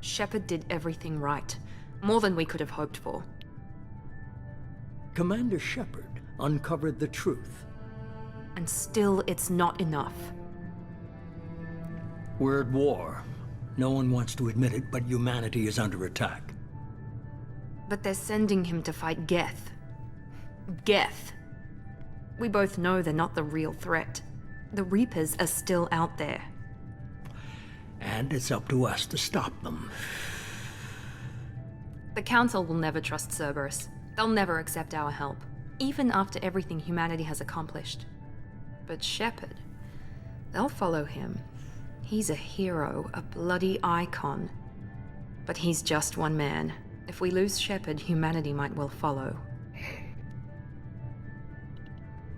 Shepard did everything right. More than we could have hoped for. Commander Shepard uncovered the truth. And still, it's not enough. We're at war. No one wants to admit it, but humanity is under attack. But they're sending him to fight Geth. Geth. We both know they're not the real threat. The Reapers are still out there. And it's up to us to stop them. The Council will never trust Cerberus. They'll never accept our help, even after everything humanity has accomplished. But Shepard, they'll follow him. He's a hero, a bloody icon. But he's just one man. If we lose Shepard, humanity might well follow.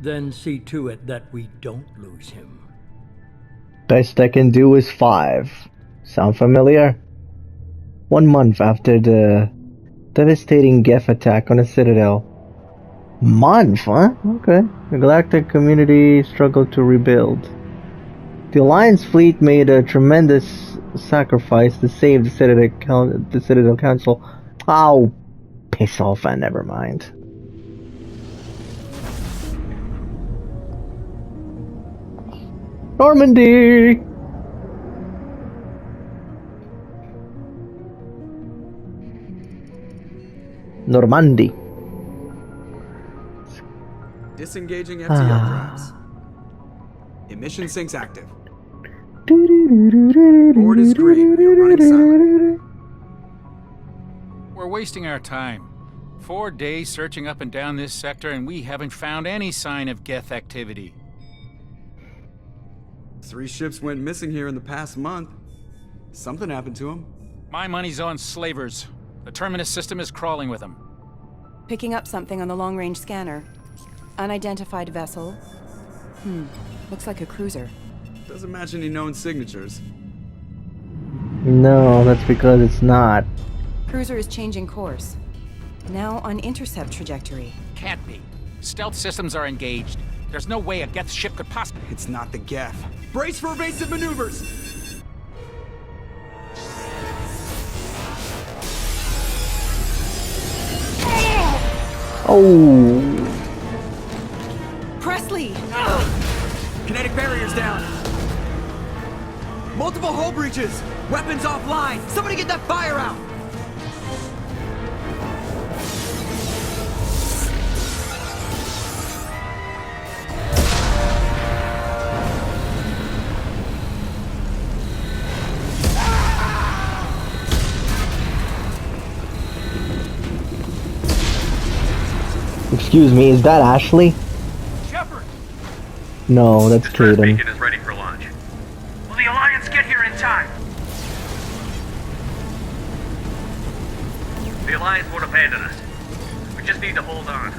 Then see to it that we don't lose him. Best I can do is 5. Sound familiar? 1 month after the devastating Geth attack on the Citadel. Month, huh? Okay. The galactic community struggled to rebuild. The Alliance fleet made a tremendous sacrifice to save the Citadel Council. Oh, piss off and never mind. Normandy! Normandy. Disengaging FTL drives. Emission sinks active. Board is green. We are running silent. We're wasting our time. 4 days searching up and down this sector, and we haven't found any sign of Geth activity. 3 ships went missing here in the past month. Something happened to them. My money's on slavers. The Terminus system is crawling with them. Picking up something on the long-range scanner. Unidentified vessel. Looks like a cruiser. Doesn't match any known signatures. No, that's because it's not. Cruiser is changing course. Now on intercept trajectory. Can't be. Stealth systems are engaged. There's no way a Geth ship could possibly... It's not the Geth. Brace for evasive maneuvers! Oh. Presley! Kinetic barriers down. Multiple hull breaches. Weapons offline. Somebody get that fire out. Excuse me, is that Ashley? Shepard! No, that's The first Caden. beacon is ready for launch. Will the Alliance get here in time? The Alliance won't abandon us. We just need to hold on.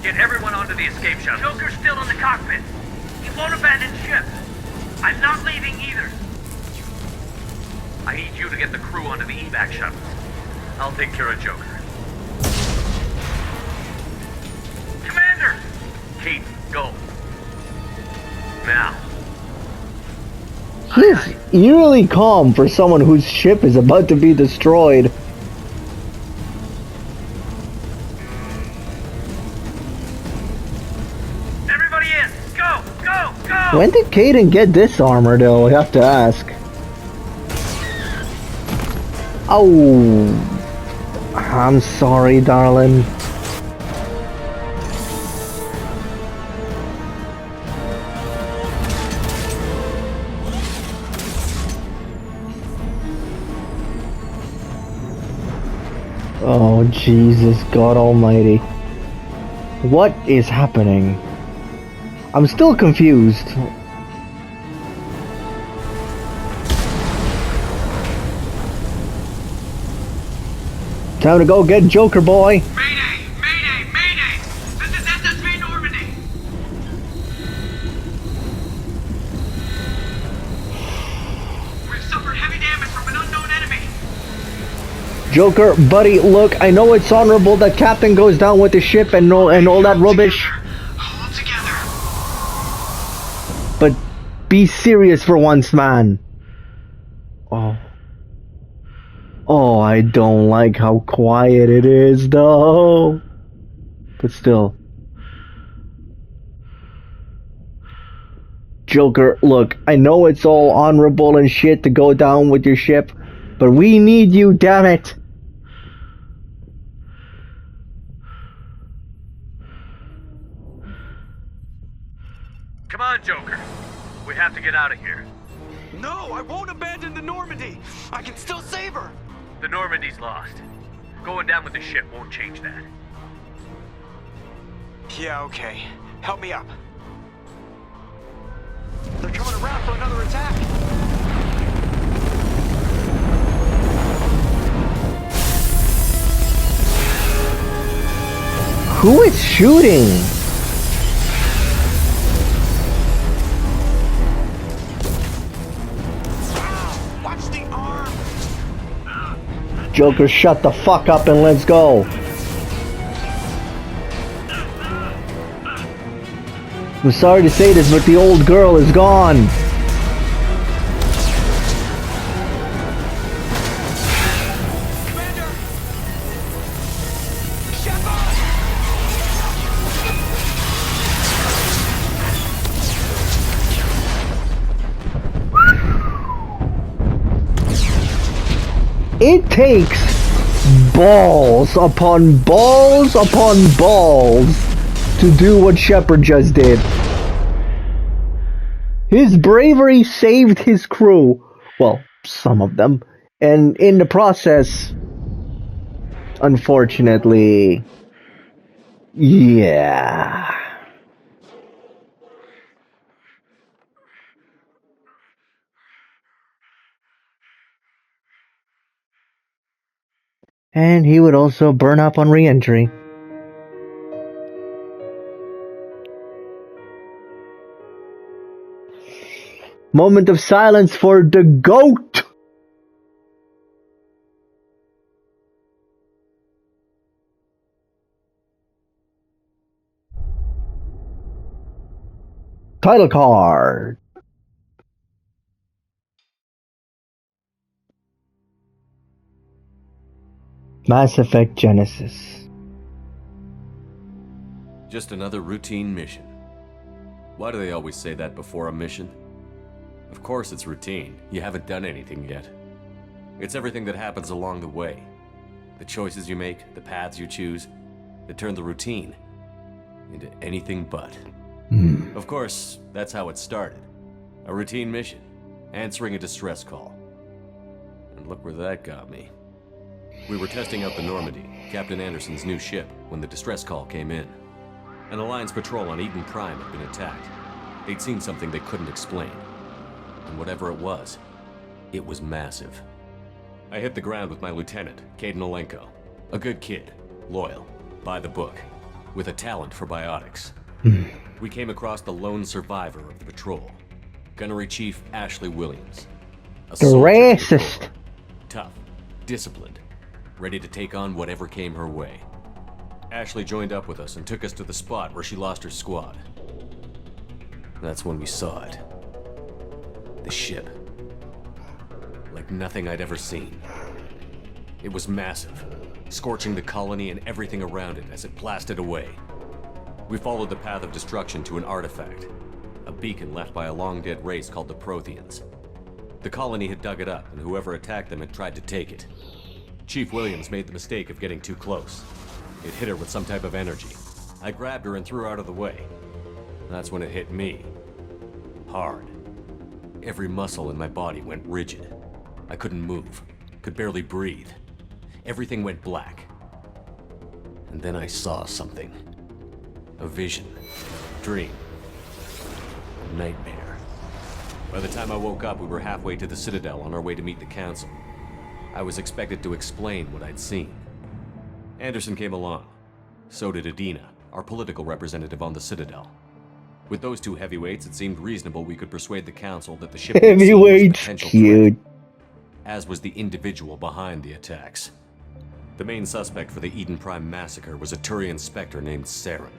Get everyone onto the escape shuttle. Joker's still in the cockpit. He won't abandon ship. I'm not leaving either. I need you to get the crew onto the evac shuttles. I'll take care of Joker. Commander! Kate, go. Now. He's eerily calm for someone whose ship is about to be destroyed. Everybody in! Go! Go! Go! When did Caden get this armor though, I have to ask. Oh, I'm sorry, darling. Oh, Jesus, God Almighty. What is happening? I'm still confused. Time to go get Joker, boy. Mayday! Mayday! Mayday! This is SSV Normandy! We've suffered heavy damage from an unknown enemy. Joker, buddy, look, I know it's honorable that Captain goes down with the ship and all that rubbish. Hold together. But be serious for once, man. Oh. Oh, I don't like how quiet it is, though. But still. Joker, look, I know it's all honorable and shit to go down with your ship, but we need you, damn it! Come on, Joker. We have to get out of here. No, I won't abandon the Normandy. I can still save her. The Normandy's lost. Going down with the ship won't change that. Yeah, okay. Help me up. They're coming around for another attack. Who is shooting? Watch the arm. Joker, shut the fuck up and let's go. I'm sorry to say this, but the old girl is gone. Commander! Shepard! It takes balls upon balls upon balls to do what Shepard just did. His bravery saved his crew. Well, some of them. And in the process, unfortunately, yeah. And he would also burn up on re-entry. Moment of silence for the GOAT! Title card. Mass Effect Genesis. Just another routine mission. Why do they always say that before a mission? Of course it's routine. You haven't done anything yet. It's everything that happens along the way. The choices you make, the paths you choose, that turn the routine into anything but. Of course, that's how it started. A routine mission, answering a distress call. And look where that got me. We were testing out the Normandy, Captain Anderson's new ship, when the distress call came in. An Alliance patrol on Eden Prime had been attacked. They'd seen something they couldn't explain. And whatever it was massive. I hit the ground with my lieutenant, Caden Olenko. A good kid, loyal, by the book, with a talent for biotics. We came across the lone survivor of the patrol, Gunnery Chief Ashley Williams. A The soldier racist. patrol. Tough, disciplined, ready to take on whatever came her way. Ashley joined up with us and took us to the spot where she lost her squad. That's when we saw it. The ship. Like nothing I'd ever seen. It was massive, scorching the colony and everything around it as it blasted away. We followed the path of destruction to an artifact, a beacon left by a long-dead race called the Protheans. The colony had dug it up, and whoever attacked them had tried to take it. Chief Williams made the mistake of getting too close. It hit her with some type of energy. I grabbed her and threw her out of the way. That's when it hit me. Hard. Every muscle in my body went rigid. I couldn't move, could barely breathe. Everything went black. And then I saw something. A vision. Dream. A nightmare. By the time I woke up, we were halfway to the Citadel on our way to meet the Council. I was expected to explain what I'd seen. Anderson came along. So did Adina, our political representative on the Citadel. With those two heavyweights, it seemed reasonable we could persuade the Council that the ship we'd seen was a Heavyweights, potential cute. threat, as was the individual behind the attacks. The main suspect for the Eden Prime massacre was a Turian Spectre named Saren.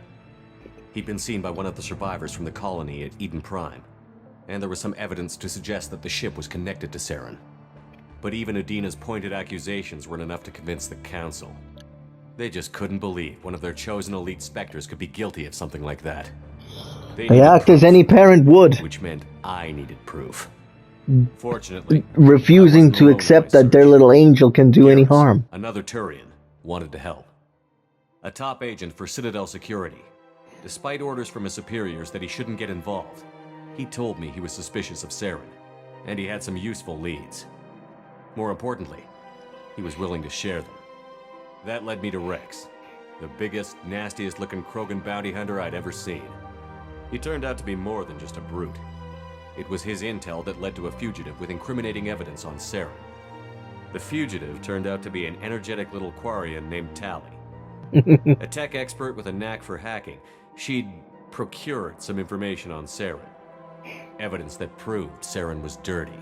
He'd been seen by one of the survivors from the colony at Eden Prime, and there was some evidence to suggest that the ship was connected to Saren. But even Udina's pointed accusations weren't enough to convince the Council. They just couldn't believe one of their chosen elite specters could be guilty of something like that. They act as any parent would, which meant I needed proof. Fortunately, refusing to accept that their little angel can do any harm. Another Turian wanted to help. A top agent for Citadel Security. Despite orders from his superiors that he shouldn't get involved, he told me he was suspicious of Saren, and he had some useful leads. More importantly, he was willing to share them. That led me to Rex, the biggest, nastiest looking Krogan bounty hunter I'd ever seen. He turned out to be more than just a brute. It was his intel that led to a fugitive with incriminating evidence on Saren. The fugitive turned out to be an energetic little Quarian named Tally. A tech expert with a knack for hacking, she'd procured some information on Saren. Evidence that proved Saren was dirty.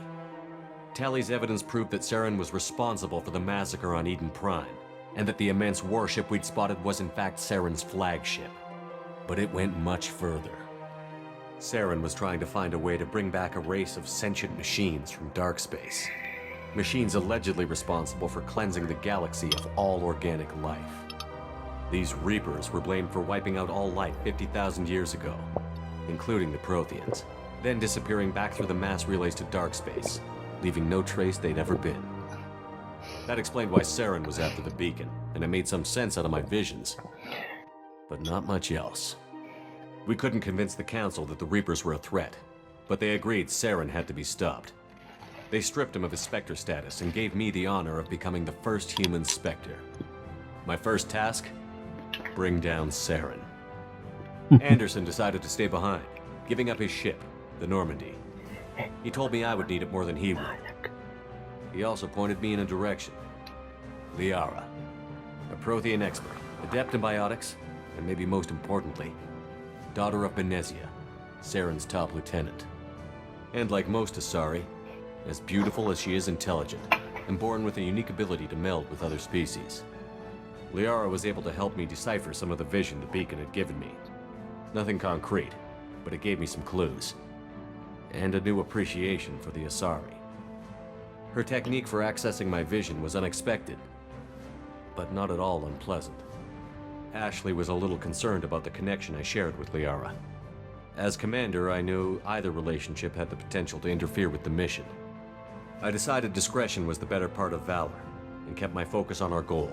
Tally's evidence proved that Saren was responsible for the massacre on Eden Prime, and that the immense warship we'd spotted was in fact Saren's flagship. But it went much further. Saren was trying to find a way to bring back a race of sentient machines from dark space. Machines allegedly responsible for cleansing the galaxy of all organic life. These Reapers were blamed for wiping out all life 50,000 years ago, including the Protheans, then disappearing back through the mass relays to dark space, leaving no trace they'd ever been. That explained why Saren was after the beacon, and it made some sense out of my visions. But not much else. We couldn't convince the Council that the Reapers were a threat, but they agreed Saren had to be stopped. They stripped him of his Spectre status and gave me the honor of becoming the first human Spectre. My first task? Bring down Saren. Anderson decided to stay behind, giving up his ship, the Normandy. He told me I would need it more than he would. He also pointed me in a direction. Liara, a Prothean expert, adept in biotics, and maybe most importantly, daughter of Benezia, Saren's top lieutenant. And like most Asari, as beautiful as she is intelligent, and born with a unique ability to meld with other species. Liara was able to help me decipher some of the vision the beacon had given me. Nothing concrete, but it gave me some clues. And a new appreciation for the Asari. Her technique for accessing my vision was unexpected, but not at all unpleasant. Ashley was a little concerned about the connection I shared with Liara. As commander, I knew either relationship had the potential to interfere with the mission. I decided discretion was the better part of valor, and kept my focus on our goal,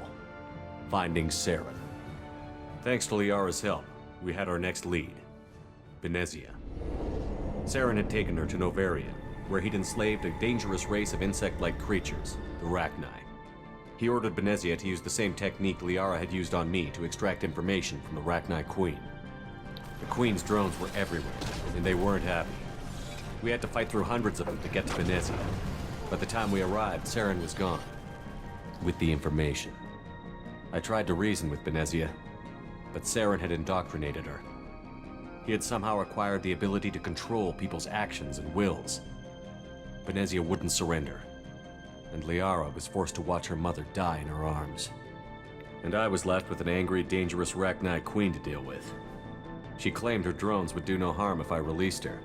finding Saren. Thanks to Liara's help, we had our next lead, Benezia. Saren had taken her to Novaria, where he'd enslaved a dangerous race of insect-like creatures, the Rachni. He ordered Benezia to use the same technique Liara had used on me to extract information from the Rachni Queen. The Queen's drones were everywhere, and they weren't happy. We had to fight through hundreds of them to get to Benezia. By the time we arrived, Saren was gone, with the information. I tried to reason with Benezia, but Saren had indoctrinated her. He had somehow acquired the ability to control people's actions and wills. Benezia wouldn't surrender, and Liara was forced to watch her mother die in her arms. And I was left with an angry, dangerous Rachni Queen to deal with. She claimed her drones would do no harm if I released her.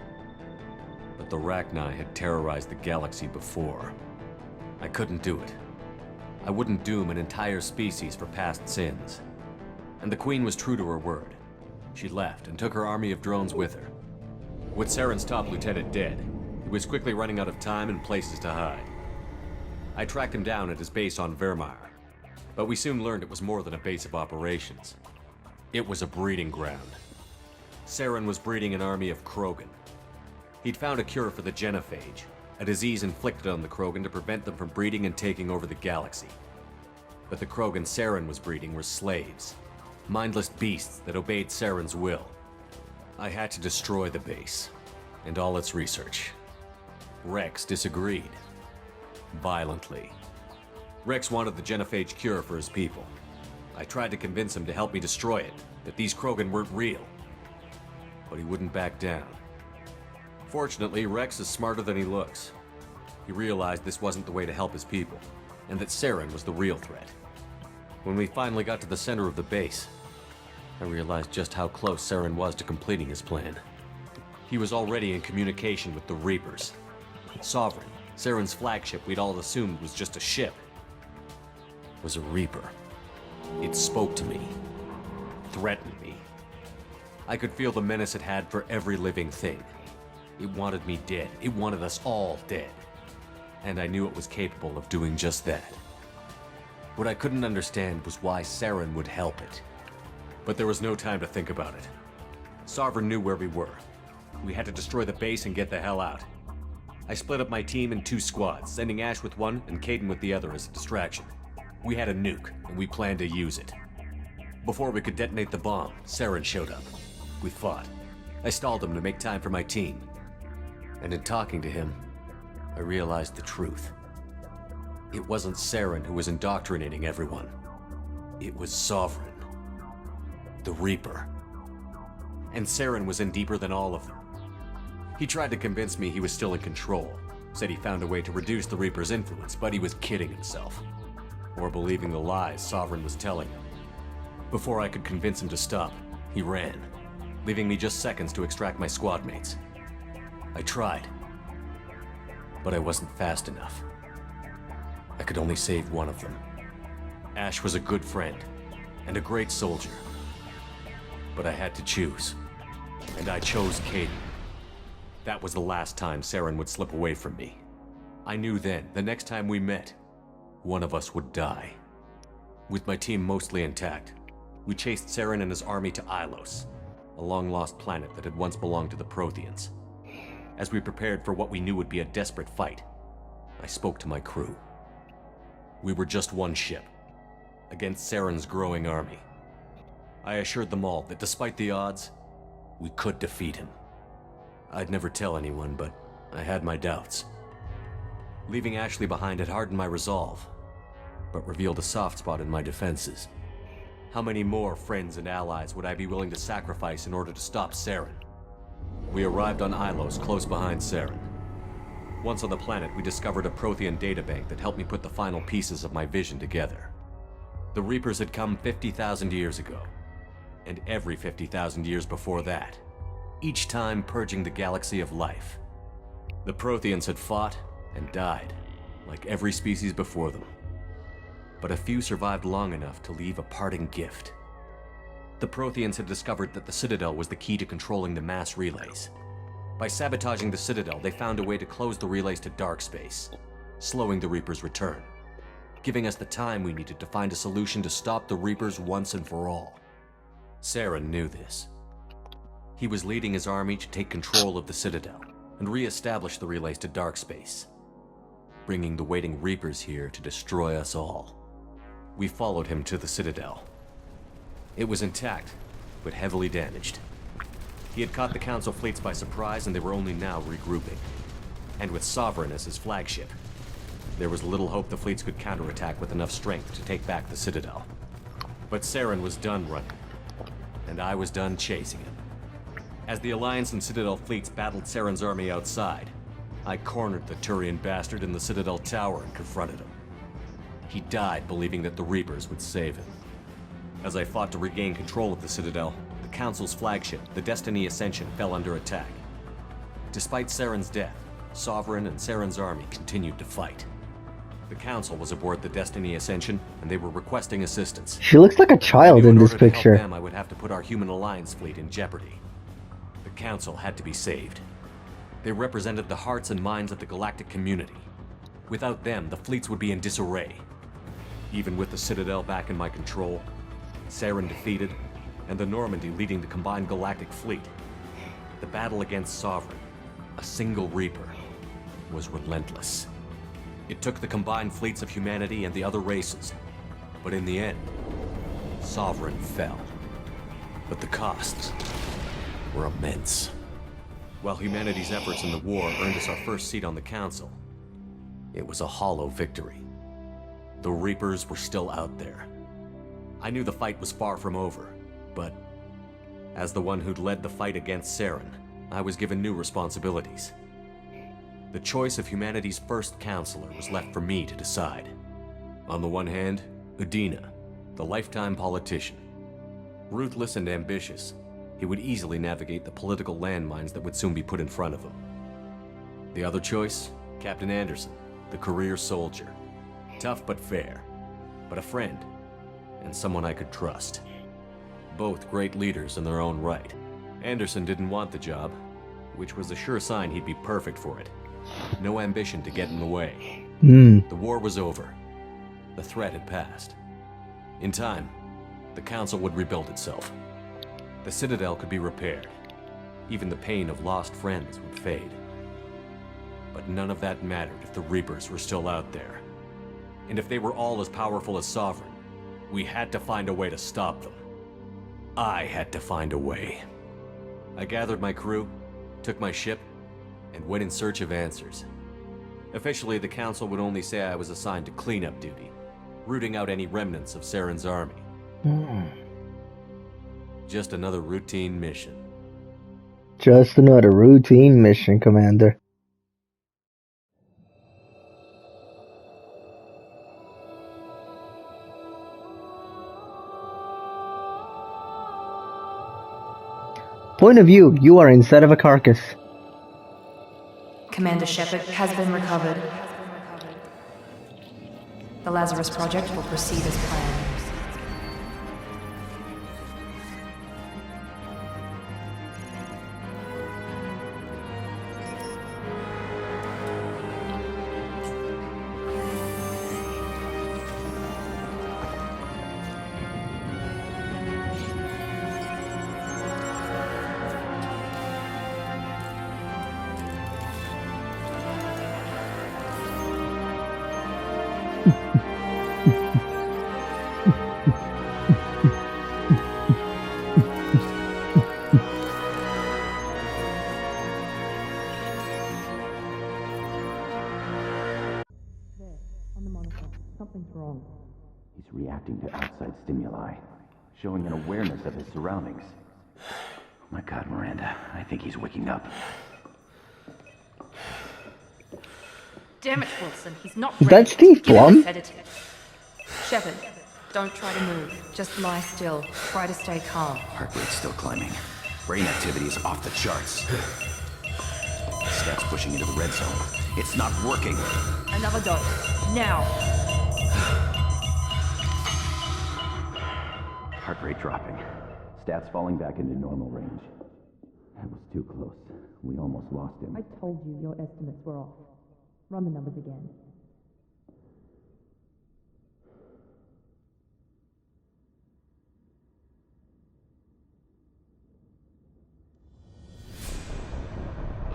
But the Rachni had terrorized the galaxy before. I couldn't do it. I wouldn't doom an entire species for past sins. And the Queen was true to her word. She left and took her army of drones with her. With Saren's top lieutenant dead, he was quickly running out of time and places to hide. I tracked him down at his base on Vermeer, but we soon learned it was more than a base of operations. It was a breeding ground. Saren was breeding an army of Krogan. He'd found a cure for the genophage, a disease inflicted on the Krogan to prevent them from breeding and taking over the galaxy. But the Krogan Saren was breeding were slaves, mindless beasts that obeyed Saren's will. I had to destroy the base, and all its research. Rex disagreed. Violently. Rex wanted the genophage cure for his people. I tried to convince him to help me destroy it, that these Krogan weren't real. But he wouldn't back down. Fortunately, Rex is smarter than he looks. He realized this wasn't the way to help his people, and that Saren was the real threat. When we finally got to the center of the base, I realized just how close Saren was to completing his plan. He was already in communication with the Reapers, sovereign Saren's flagship we'd all assumed was just a ship was a Reaper. It spoke to me, threatened me. I could feel the menace it had for every living thing. It wanted me dead. It wanted us all dead. And I knew it was capable of doing just that. What I couldn't understand was why Saren would help it. But there was no time to think about it. Sovereign knew where we were. We had to destroy the base and get the hell out. I split up my team in 2 squads, sending Ash with one and Caden with the other as a distraction. We had a nuke, and we planned to use it. Before we could detonate the bomb, Saren showed up. We fought. I stalled him to make time for my team. And in talking to him, I realized the truth. It wasn't Saren who was indoctrinating everyone. It was Sovereign. The Reaper. And Saren was in deeper than all of them. He tried to convince me he was still in control. Said he found a way to reduce the Reaper's influence, but he was kidding himself. Or believing the lies Sovereign was telling him. Before I could convince him to stop, he ran, leaving me just seconds to extract my squad mates. I tried, but I wasn't fast enough. I could only save one of them. Ash was a good friend, and a great soldier. But I had to choose, and I chose Caden. That was the last time Saren would slip away from me. I knew then, the next time we met, one of us would die. With my team mostly intact, we chased Saren and his army to Ilos, a long-lost planet that had once belonged to the Protheans. As we prepared for what we knew would be a desperate fight, I spoke to my crew. We were just one ship, against Saren's growing army. I assured them all that despite the odds, we could defeat him. I'd never tell anyone, but I had my doubts. Leaving Ashley behind had hardened my resolve, but revealed a soft spot in my defenses. How many more friends and allies would I be willing to sacrifice in order to stop Saren? We arrived on Ilos, close behind Saren. Once on the planet, we discovered a Prothean databank that helped me put the final pieces of my vision together. The Reapers had come 50,000 years ago, and every 50,000 years before that, each time purging the galaxy of life. The Protheans had fought and died, like every species before them. But a few survived long enough to leave a parting gift. The Protheans had discovered that the Citadel was the key to controlling the mass relays. By sabotaging the Citadel, they found a way to close the relays to dark space, slowing the Reapers' return, giving us the time we needed to find a solution to stop the Reapers once and for all. Saren knew this. He was leading his army to take control of the Citadel and re-establish the relays to dark space, bringing the waiting Reapers here to destroy us all. We followed him to the Citadel. It was intact, but heavily damaged. He had caught the Council fleets by surprise, and they were only now regrouping. And with Sovereign as his flagship, there was little hope the fleets could counterattack with enough strength to take back the Citadel. But Saren was done running, and I was done chasing him. As the Alliance and Citadel fleets battled Saren's army outside, I cornered the Turian bastard in the Citadel tower and confronted him. He died believing that the Reapers would save him. As I fought to regain control of the Citadel, the Council's flagship, the Destiny Ascension, fell under attack. Despite Saren's death, Sovereign and Saren's army continued to fight. The Council was aboard the Destiny Ascension, and they were requesting assistance. She looks like a child in this picture. To help them, I would have to put our human alliance fleet in jeopardy. The Council had to be saved. They represented the hearts and minds of the galactic community. Without them, the fleets would be in disarray. Even with the Citadel back in my control, Saren defeated, and the Normandy leading the combined galactic fleet, the battle against Sovereign, a single Reaper, was relentless. It took the combined fleets of humanity and the other races, but in the end, Sovereign fell. But the costs were immense. While humanity's efforts in the war earned us our first seat on the Council, it was a hollow victory. The Reapers were still out there. I knew the fight was far from over, but as the one who'd led the fight against Saren, I was given new responsibilities. The choice of humanity's first counselor was left for me to decide. On the one hand, Udina, the lifetime politician. Ruthless and ambitious, he would easily navigate the political landmines that would soon be put in front of him. The other choice? Captain Anderson, the career soldier. Tough but fair, but a friend, and someone I could trust. Both great leaders in their own right. Anderson didn't want the job, which was a sure sign he'd be perfect for it. No ambition to get in the way. The war was over. The threat had passed. In time, the Council would rebuild itself. The Citadel could be repaired. Even the pain of lost friends would fade. But none of that mattered if the Reapers were still out there. And if they were all as powerful as Sovereign, we had to find a way to stop them. I had to find a way. I gathered my crew, took my ship, and went in search of answers. Officially, the Council would only say I was assigned to cleanup duty, rooting out any remnants of Saren's army. Just another routine mission. Just another routine mission, Commander. Point of view, you are inside of a carcass. Commander Shepard has been recovered. The Lazarus Project will proceed as planned. He's reacting to outside stimuli, showing an awareness of his surroundings. Oh my God, Miranda, I think he's waking up. Damn it, Wilson, he's not Is ready. that Steve Give him a Blum? sedative. Shepard, don't try to move. Just lie still. Try to stay calm. Heart rate's still climbing. Brain activity is off the charts. Stats pushing into the red zone. It's not working. Another dose. Now. Heart rate dropping. Stats falling back into normal range. That was too close. We almost lost him. I told you your estimates were off. Run the numbers again.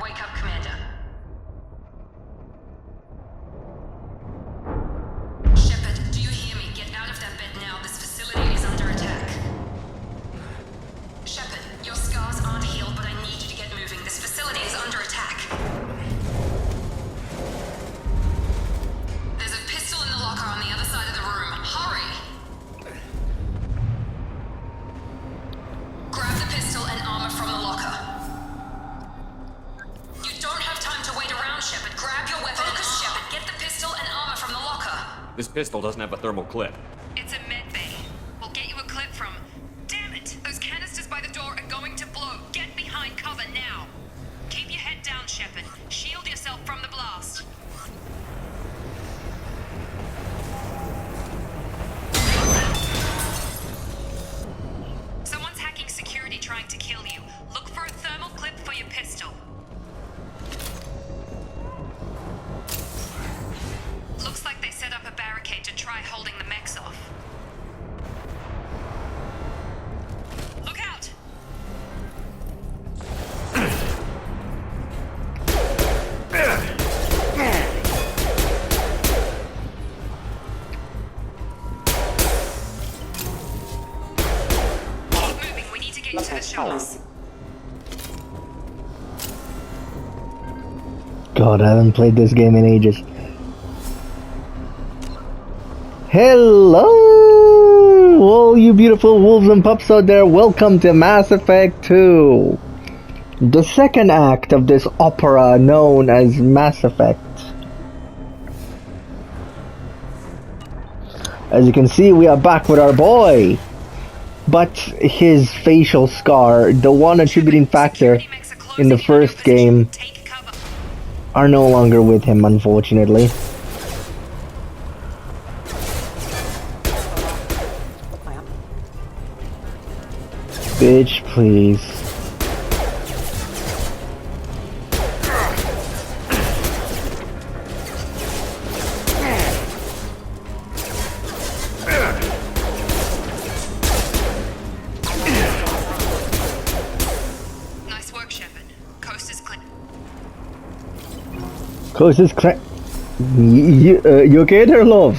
Wake up, Commander. Shepard, do you hear me? Get out of that bed now. This facility is under attack. Shepard, your scars aren't healed, but I need you to get moving. This facility is under attack. There's a pistol in the locker on the other side of the room. Hurry! Grab the pistol and armor from the locker. You don't have time to wait around, Shepard. Grab your weapon and armor. Shepard, get the pistol and armor from the locker. This pistol doesn't have a thermal clip. It's a med bay. We'll get you a clip from... Damn it! Those canisters by the door are going to blow. Get behind cover now. Keep your head down, Shepard. Shield yourself from the blast. Someone's hacking security trying to kill you. Look for a thermal clip for your pistol. Looks like they set up a barricade to try holding the mechs off. Look out! Keep moving, we need to get into the shuttles. God, I haven't played this game in ages. Hello, all you beautiful wolves and pups out there. Welcome to Mass Effect 2. The second act of this opera known as Mass Effect. As you can see, we are back with our boy. But his facial scar, the one attributing factor in the first game, are no longer with him, unfortunately. Bitch, please. Nice work, Shepard. Coast is clear. Coast is clear. You okay there, love?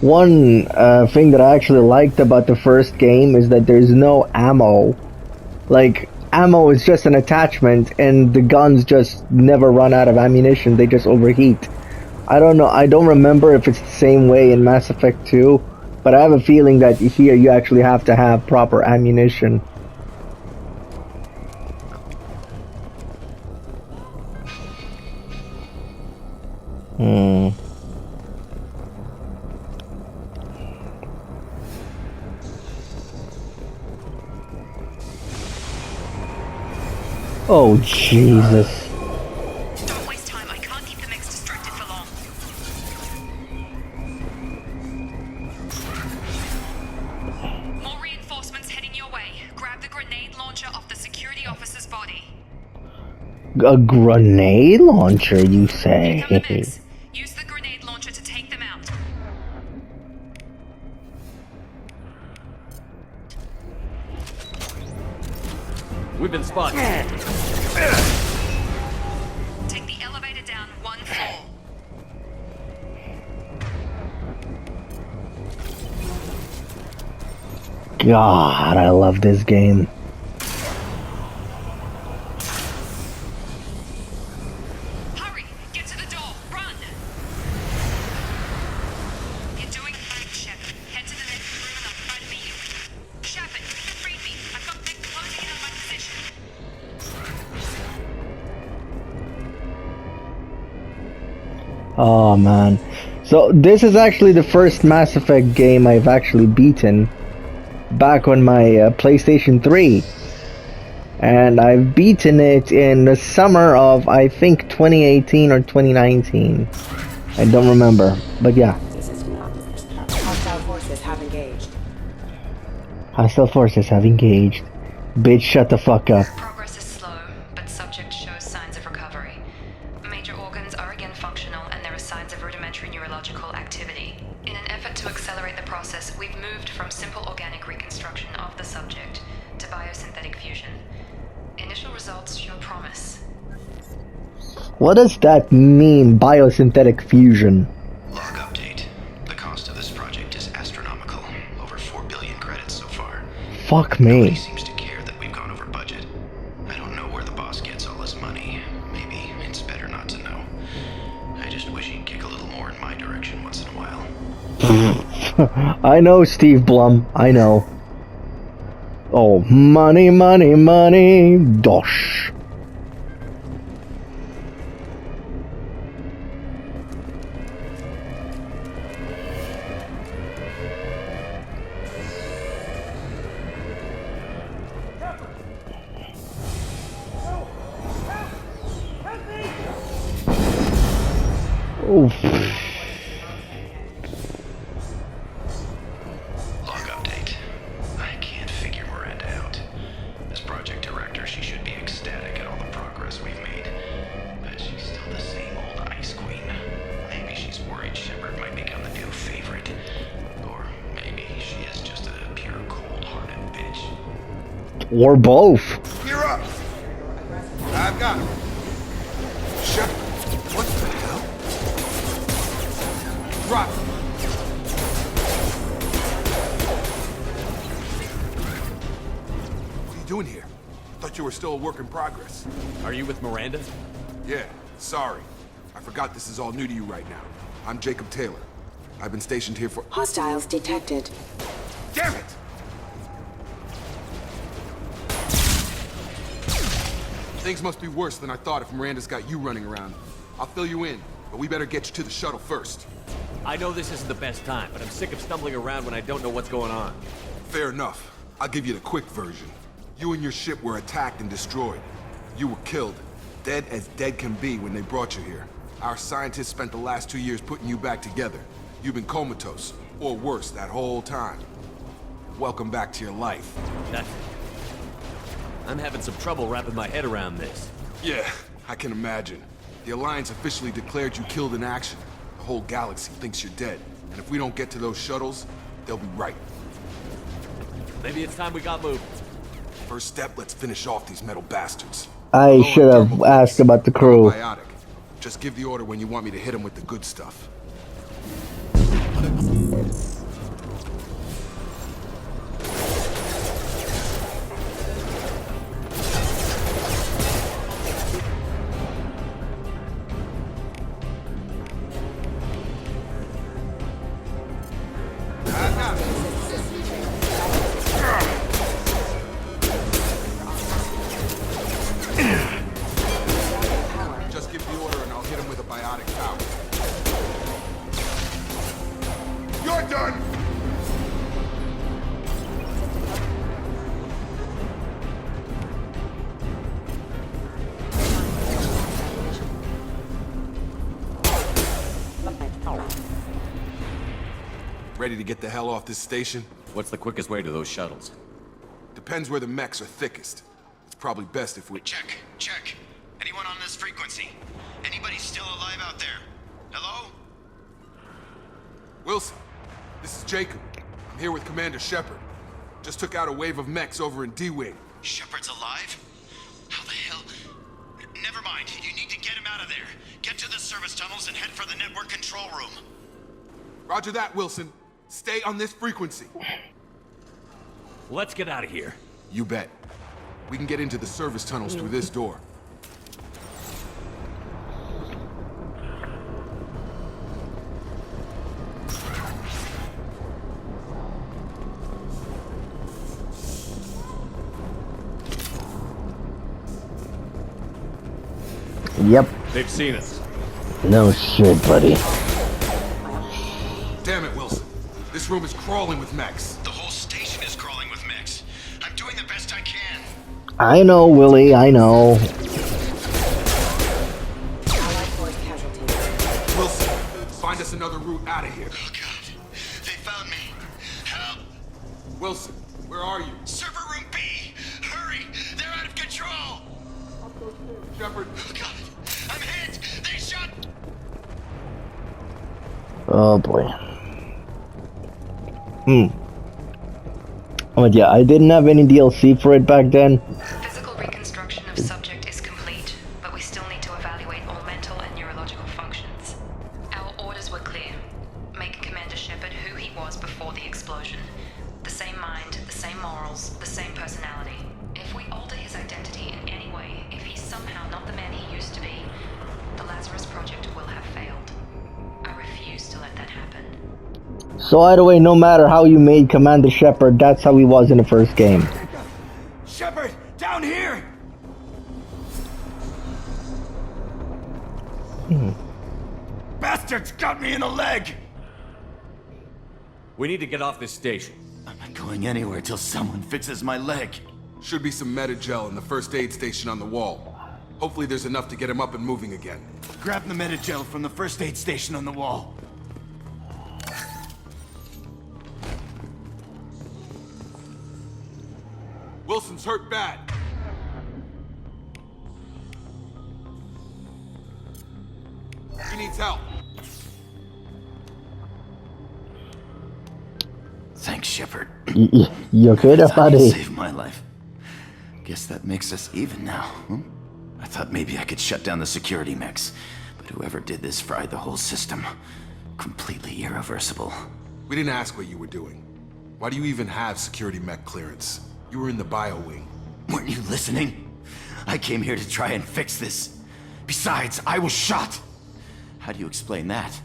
One thing that I actually liked about the first game is that there's no ammo. Like, ammo is just an attachment, and the guns just never run out of ammunition, they just overheat. I don't know, I don't remember if it's the same way in Mass Effect 2, but I have a feeling that here you actually have to have proper ammunition. Oh, Jesus. Don't waste time. I can't keep the mix distracted for long. More reinforcements heading your way. Grab the grenade launcher off the security officer's body. A grenade launcher, you say? Here come the mix. Use the grenade launcher to take them out. We've been spotted. Take the elevator down one floor. God, I love this game. Hurry! Get to the door! Run! You're doing fine, Shepard. Head to the next room and I'll try to meet you. Shepard, read me. I've got Nick closing in on my position. Oh man. So this is actually the first Mass Effect game I've actually beaten back on my PlayStation 3. And I've beaten it in the summer of, I think, 2018 or 2019. I don't remember, but yeah. Hostile forces have engaged. Hostile forces have engaged. Bitch, shut the fuck up. Progress is slow, but subject shows signs of recovery. Major organs are again functional, and there are signs of rudimentary neurological activity. In an effort to accelerate the process, we've moved from simple organic reconstruction of the subject to biosynthetic fusion. Initial results show promise. What does that mean, biosynthetic fusion? Log update. The cost of this project is astronomical. Over 4 billion credits so far. Fuck Nobody me. seems to care that we've gone over budget. I don't know where the boss gets all his money. Maybe it's better not to know. I just wish he'd kick a little more in my direction once in a while. I know, Steve Blum. I know. Oh, money, money, money. Dosh. Oof. Log update. I can't figure Miranda out. As project director, she should be ecstatic at all the progress we've made. But she's still the same old ice queen. Maybe she's worried Shepard might become the new favorite. Or maybe she is just a pure cold-hearted bitch. Or both. You're up! I've got him. Shut. What the hell? Drop. What are you doing here? Thought you were still a work in progress. Are you with Miranda? Yeah, sorry. I forgot this is all new to you right now. I'm Jacob Taylor. I've been stationed here for— Hostiles detected. Damn it! Things must be worse than I thought if Miranda's got you running around. I'll fill you in, but we better get you to the shuttle first. I know this isn't the best time, but I'm sick of stumbling around when I don't know what's going on. Fair enough. I'll give you the quick version. You and your ship were attacked and destroyed. You were killed. Dead as dead can be when they brought you here. Our scientists spent the last 2 years putting you back together. You've been comatose, or worse, that whole time. Welcome back to your life. I'm having some trouble wrapping my head around this. Yeah, I can imagine. The Alliance officially declared you killed in action. The whole galaxy thinks you're dead. And if we don't get to those shuttles, they'll be right. Maybe it's time we got moving. First step, let's finish off these metal bastards. I should have asked about the crew. Biotic. Just give the order when you want me to hit them with the good stuff. Ready to get the hell off this station? What's the quickest way to those shuttles? Depends where the mechs are thickest. It's probably best if we... Check. Anyone on this frequency? Anybody still alive out there? Hello? Wilson, this is Jacob. I'm here with Commander Shepard. Just took out a wave of mechs over in D-Wing. Shepard's alive? How the hell? Never mind. You need to get him out of there. Get to the service tunnels and head for the network control room. Roger that, Wilson. Stay on this frequency. Let's get out of here. You bet. We can get into the service tunnels through this door. Yep. They've seen us. No shit, buddy. Damn it, Wilson. This room is crawling with mechs. The whole station is crawling with mechs. I'm doing the best I can. I know, Willie, I know. Wilson, find us another route out of here. Oh god. They found me. Help! Wilson, where are you? Server room B! Hurry! They're out of control! Shepard. Oh god. I'm hit! They shot... Oh boy. But yeah, I didn't have any DLC for it back then. Physical reconstruction of subject is complete, but we still need to evaluate all mental and neurological functions. Our orders were clear. Make Commander Shepard who he was before the explosion. The same mind, the same morals, the same personality. If we alter his identity in any way, if he's somehow not the man he used to be, the Lazarus Project will have failed. I refuse to let that happen. So either way, no matter how you made Commander Shepard, that's how he was in the first game. Shepard! Down here! Bastards got me in the leg! We need to get off this station. I'm not going anywhere till someone fixes my leg. Should be some metagel in the first aid station on the wall. Hopefully there's enough to get him up and moving again. Grab the metagel from the first aid station on the wall. Wilson's hurt bad. He needs help. Thanks, Shepard. You could have, buddy. Saved my life. Guess that makes us even now, huh? I thought maybe I could shut down the security mechs, but whoever did this fried the whole system. Completely irreversible. We didn't ask what you were doing. Why do you even have security mech clearance? You were in the bio wing. Weren't you listening? I came here to try and fix this. Besides, I was shot. How do you explain that?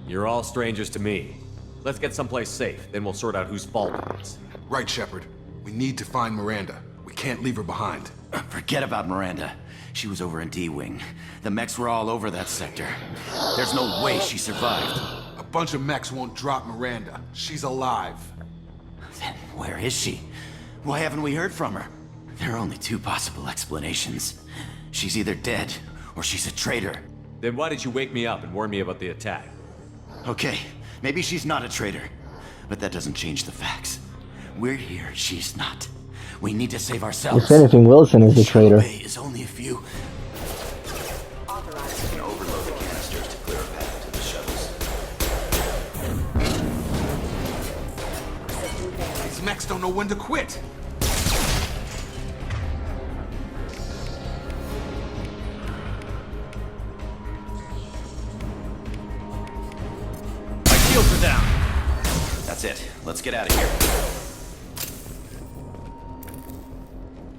You're all strangers to me. Let's get someplace safe, then we'll sort out whose fault it is. Right, Shepard. We need to find Miranda. We can't leave her behind. Forget about Miranda. She was over in D-Wing. The mechs were all over that sector. There's no way she survived. A bunch of mechs won't drop Miranda. She's alive. Then where is she? Why haven't we heard from her? There are only two possible explanations. She's either dead, or she's a traitor. Then why did you wake me up and warn me about the attack? Okay, maybe she's not a traitor. But that doesn't change the facts. We're here, she's not. We need to save ourselves. If anything, Wilson is the traitor. Bay is only a few. We can overload the canisters to clear a path to the shuttles. These mechs don't know when to quit. My shields are down. That's it. Let's get out of here.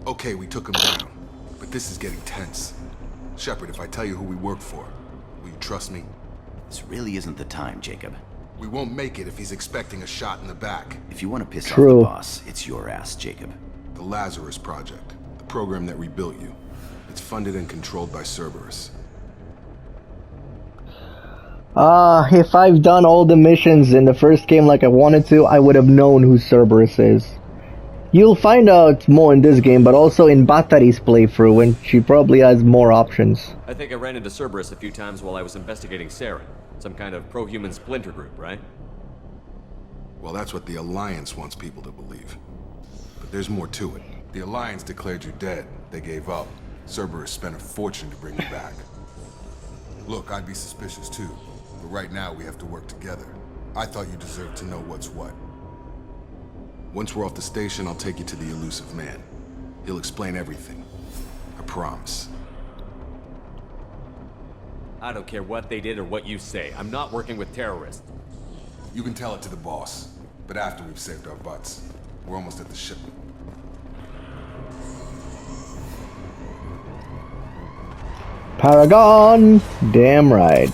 Okay, we took him down. But this is getting tense. Shepard, if I tell you who we work for, will you trust me? This really isn't the time, Jacob. We won't make it if he's expecting a shot in the back. If you want to piss True. off the boss, it's your ass, Jacob. The Lazarus Project, the program that rebuilt you. It's funded and controlled by Cerberus. If I've done all the missions in the first game like I wanted to, I would have known who Cerberus is. You'll find out more in this game, but also in Batari's playthrough, when she probably has more options. I think I ran into Cerberus a few times while I was investigating Saren. Some kind of pro-human splinter group, right? Well, that's what the Alliance wants people to believe. But there's more to it. The Alliance declared you dead. They gave up. Cerberus spent a fortune to bring you back. Look, I'd be suspicious too. But right now, we have to work together. I thought you deserved to know what's what. Once we're off the station, I'll take you to the Elusive Man. He'll explain everything. I promise. I don't care what they did or what you say. I'm not working with terrorists. You can tell it to the boss. But after we've saved our butts. We're almost at the ship. Paragon! Damn right.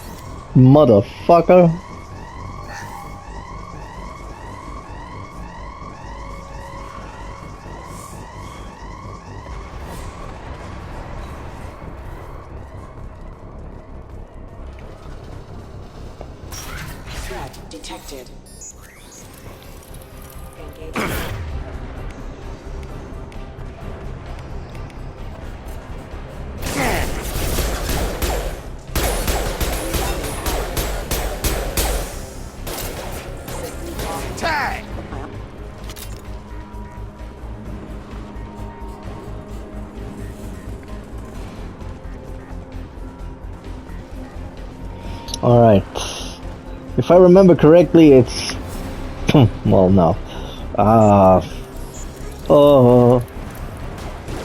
Motherfucker. Threat detected. Engage. Tag! Alright. If I remember correctly, it's... well, no. Oh...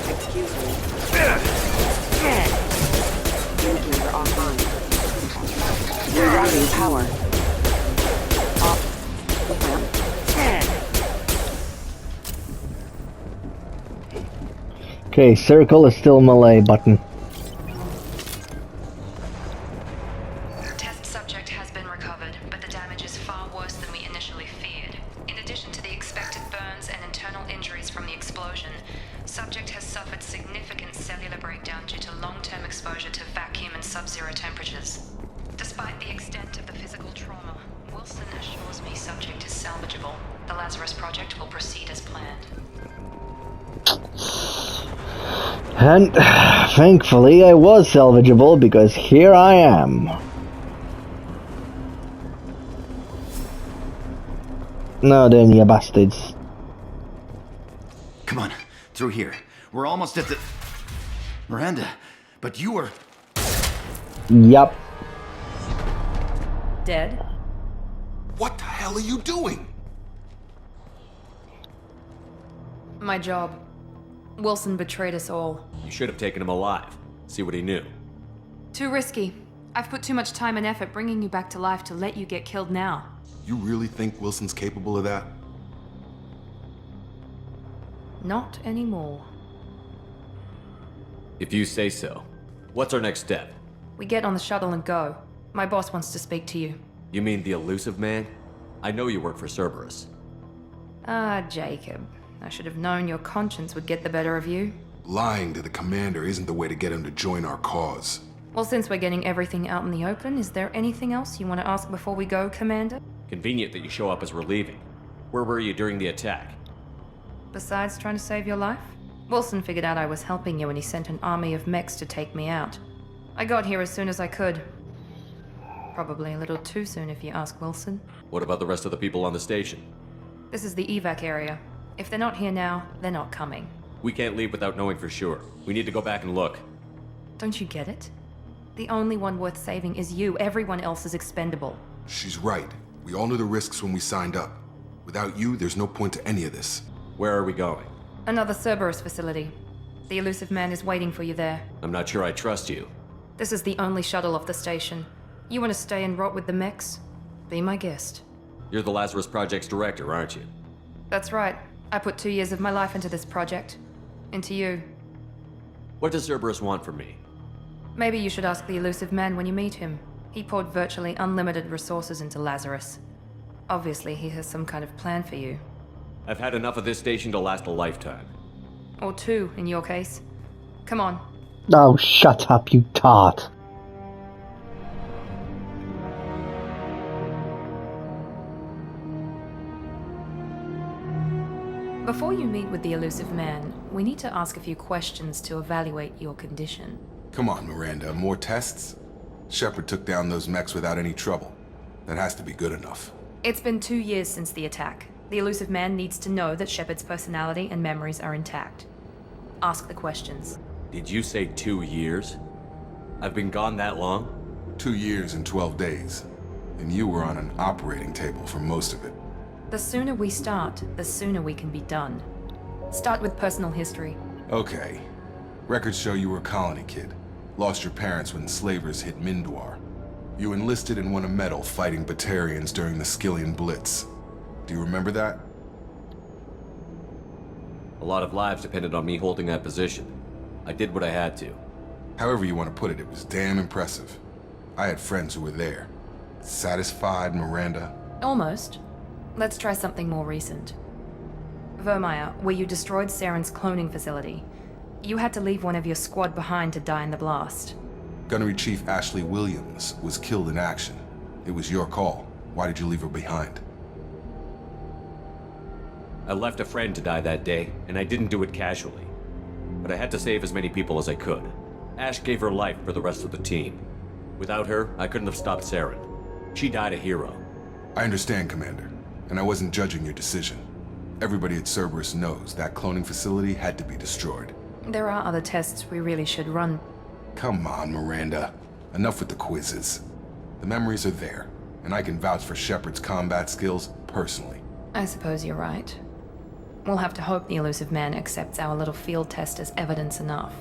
Excuse me. Unit member offline. Rerouting power. Off. Okay, circle is still melee button. Test subject has been recovered, but the damage is far worse than we initially feared. In addition to the expected burns and internal injuries from the explosion, subject has suffered significant cellular breakdown due to long-term exposure to vacuum and sub-zero temperatures. Despite the extent of the physical trauma, Wilson assures me subject is salvageable. The Lazarus Project will proceed as planned. And thankfully I was salvageable, because here I am. Now then, you bastards. Come on, through here. We're almost at the... Miranda, but you were... Yup. Dead? What the hell are you doing? My job. Wilson betrayed us all. You should have taken him alive. See what he knew. Too risky. I've put too much time and effort bringing you back to life to let you get killed now. You really think Wilson's capable of that? Not anymore. If you say so. What's our next step? We get on the shuttle and go. My boss wants to speak to you. You mean the Elusive Man? I know you work for Cerberus. Ah, Jacob. I should have known your conscience would get the better of you. Lying to the commander isn't the way to get him to join our cause. Well, since we're getting everything out in the open, is there anything else you want to ask before we go, Commander? Convenient that you show up as we're leaving. Where were you during the attack? Besides trying to save your life? Wilson figured out I was helping you and he sent an army of mechs to take me out. I got here as soon as I could. Probably a little too soon if you ask Wilson. What about the rest of the people on the station? This is the evac area. If they're not here now, they're not coming. We can't leave without knowing for sure. We need to go back and look. Don't you get it? The only one worth saving is you. Everyone else is expendable. She's right. We all knew the risks when we signed up. Without you, there's no point to any of this. Where are we going? Another Cerberus facility. The Elusive Man is waiting for you there. I'm not sure I trust you. This is the only shuttle off the station. You want to stay and rot with the mechs? Be my guest. You're the Lazarus Project's director, aren't you? That's right. I put 2 years of my life into this project. Into you. What does Cerberus want from me? Maybe you should ask the Elusive Man when you meet him. He poured virtually unlimited resources into Lazarus. Obviously, he has some kind of plan for you. I've had enough of this station to last a lifetime. Or 2, in your case. Come on. Oh, shut up, you tart. Before you meet with the Elusive Man, we need to ask a few questions to evaluate your condition. Come on, Miranda, more tests? Shepard took down those mechs without any trouble. That has to be good enough. It's been 2 years since the attack. The Elusive Man needs to know that Shepard's personality and memories are intact. Ask the questions. Did you say 2 years? I've been gone that long? 2 years and 12 days. And you were on an operating table for most of it. The sooner we start, the sooner we can be done. Start with personal history. Okay. Records show you were a colony kid. Lost your parents when slavers hit Mindwar. You enlisted and won a medal fighting Batarians during the Skillian Blitz. Do you remember that? A lot of lives depended on me holding that position. I did what I had to. However you want to put it, it was damn impressive. I had friends who were there. Satisfied, Miranda? Almost. Let's try something more recent. Vermeer, where you destroyed Saren's cloning facility. You had to leave one of your squad behind to die in the blast. Gunnery Chief Ashley Williams was killed in action. It was your call. Why did you leave her behind? I left a friend to die that day, and I didn't do it casually. But I had to save as many people as I could. Ash gave her life for the rest of the team. Without her, I couldn't have stopped Saren. She died a hero. I understand, Commander, and I wasn't judging your decision. Everybody at Cerberus knows that cloning facility had to be destroyed. There are other tests we really should run. Come on, Miranda. Enough with the quizzes. The memories are there, and I can vouch for Shepard's combat skills personally. I suppose you're right. We'll have to hope the Elusive Man accepts our little field test as evidence enough.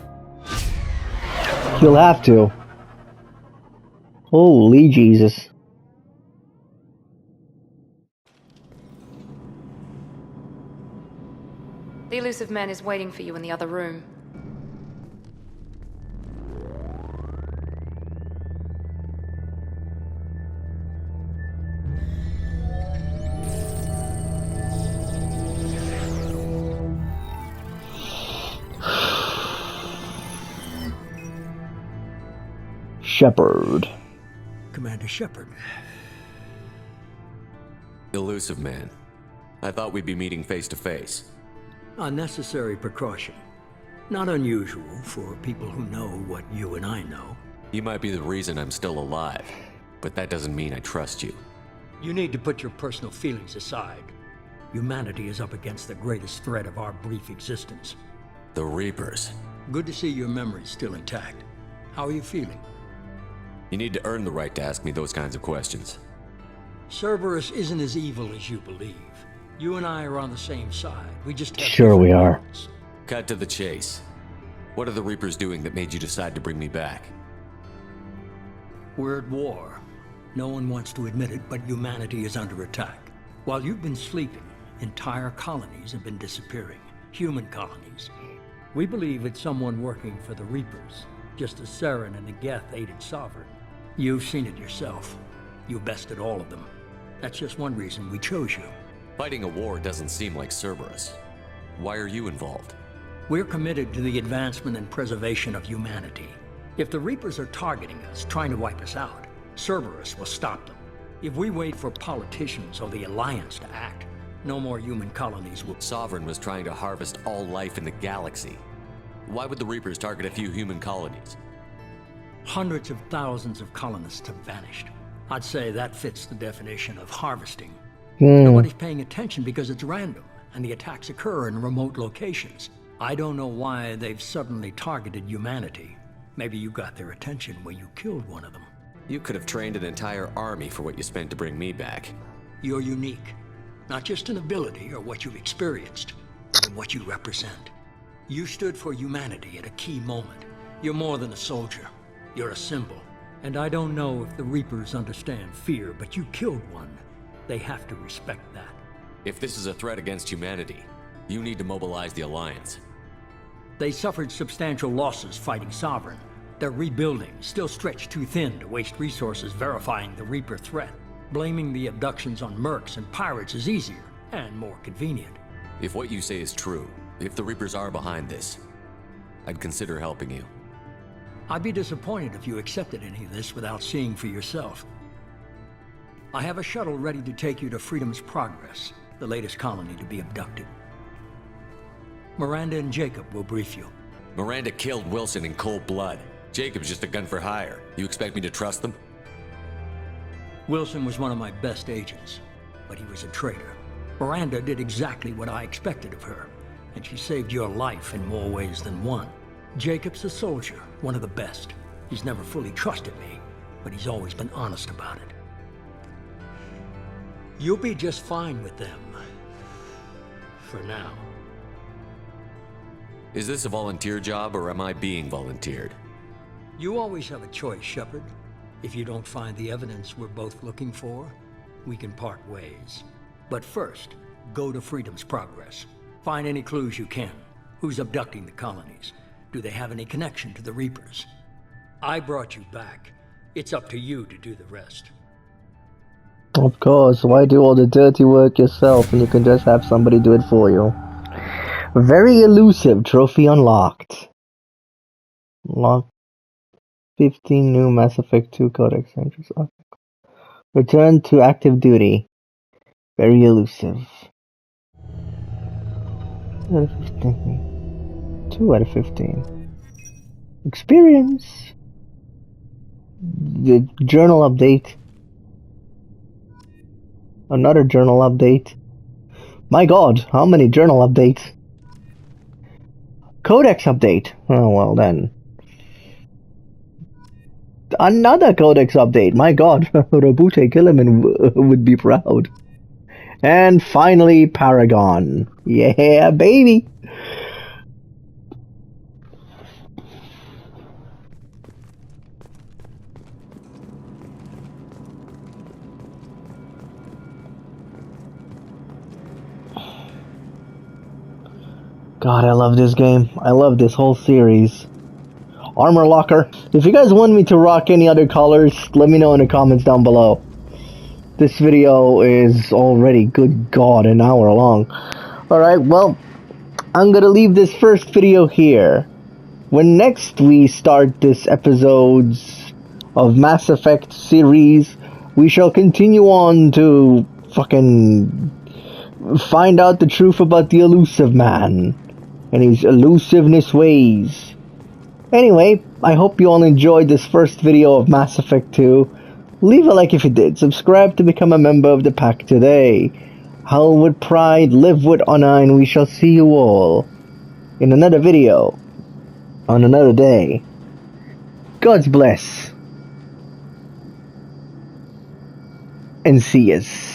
You'll have to. Holy Jesus. The Elusive Man is waiting for you in the other room. Shepard. Commander Shepard. Elusive Man. I thought we'd be meeting face to face. Unnecessary precaution. Not unusual for people who know what you and I know. You might be the reason I'm still alive, but that doesn't mean I trust you. You need to put your personal feelings aside. Humanity is up against the greatest threat of our brief existence. The Reapers. Good to see your memory's still intact. How are you feeling? You need to earn the right to ask me those kinds of questions. Cerberus isn't as evil as you believe. You and I are on the same side. We just have Sure we are. different Cut to the chase. What are the Reapers doing that made you decide to bring me back? We're at war. No one wants to admit it, but humanity is under attack. While you've been sleeping, entire colonies have been disappearing. Human colonies. We believe it's someone working for the Reapers, just as Saren and the Geth aided Sovereign. You've seen it yourself. You bested all of them. That's just one reason we chose you. Fighting a war doesn't seem like Cerberus. Why are you involved? We're committed to the advancement and preservation of humanity. If the Reapers are targeting us, trying to wipe us out, Cerberus will stop them. If we wait for politicians or the Alliance to act, no more human colonies will... Sovereign was trying to harvest all life in the galaxy. Why would the Reapers target a few human colonies? Hundreds of thousands of colonists have vanished. I'd say that fits the definition of harvesting. Nobody's paying attention because it's random, and the attacks occur in remote locations. I don't know why they've suddenly targeted humanity. Maybe you got their attention when you killed one of them. You could have trained an entire army for what you spent to bring me back. You're unique. Not just in ability or what you've experienced, but in what you represent. You stood for humanity at a key moment. You're more than a soldier. You're a symbol. And I don't know if the Reapers understand fear, but you killed one. They have to respect that. If this is a threat against humanity, you need to mobilize the Alliance. They suffered substantial losses fighting Sovereign. They're rebuilding, still stretched too thin to waste resources verifying the Reaper threat. Blaming the abductions on mercs and pirates is easier and more convenient. If what you say is true, if the Reapers are behind this, I'd consider helping you. I'd be disappointed if you accepted any of this without seeing for yourself. I have a shuttle ready to take you to Freedom's Progress, the latest colony to be abducted. Miranda and Jacob will brief you. Miranda killed Wilson in cold blood. Jacob's just a gun for hire. You expect me to trust them? Wilson was one of my best agents, but he was a traitor. Miranda did exactly what I expected of her, and she saved your life in more ways than one. Jacob's a soldier, one of the best. He's never fully trusted me, but he's always been honest about it. You'll be just fine with them. For now. Is this a volunteer job, or am I being volunteered? You always have a choice, Shepard. If you don't find the evidence we're both looking for, we can part ways. But first, go to Freedom's Progress. Find any clues you can. Who's abducting the colonies? Do they have any connection to the Reapers? I brought you back. It's up to you to do the rest. Of course, why do all the dirty work yourself when you can just have somebody do it for you? Very elusive, trophy unlocked. Unlock 15 new Mass Effect 2 Codex entries. Return to active duty. Very elusive. 2 out of 15. 2 out of 15. Experience. The journal update. Another journal update. My god, how many journal updates? Codex update. Oh, well then. Another codex update. My god, Robute Gilliman would be proud. And finally, Paragon. Yeah, baby. God, I love this game. I love this whole series. Armor locker. If you guys want me to rock any other colors, let me know in the comments down below. This video is already, good god, an hour long. Alright, well, I'm gonna leave this first video here. When next we start this episodes of Mass Effect series, we shall continue on to fucking find out the truth about the Elusive Man and his elusiveness ways. Anyway, I hope you all enjoyed this first video of Mass Effect 2. Leave a like if you did. Subscribe to become a member of the pack today. Howl with pride, live with honor, and we shall see you all in another video on another day. God's bless. And see yous.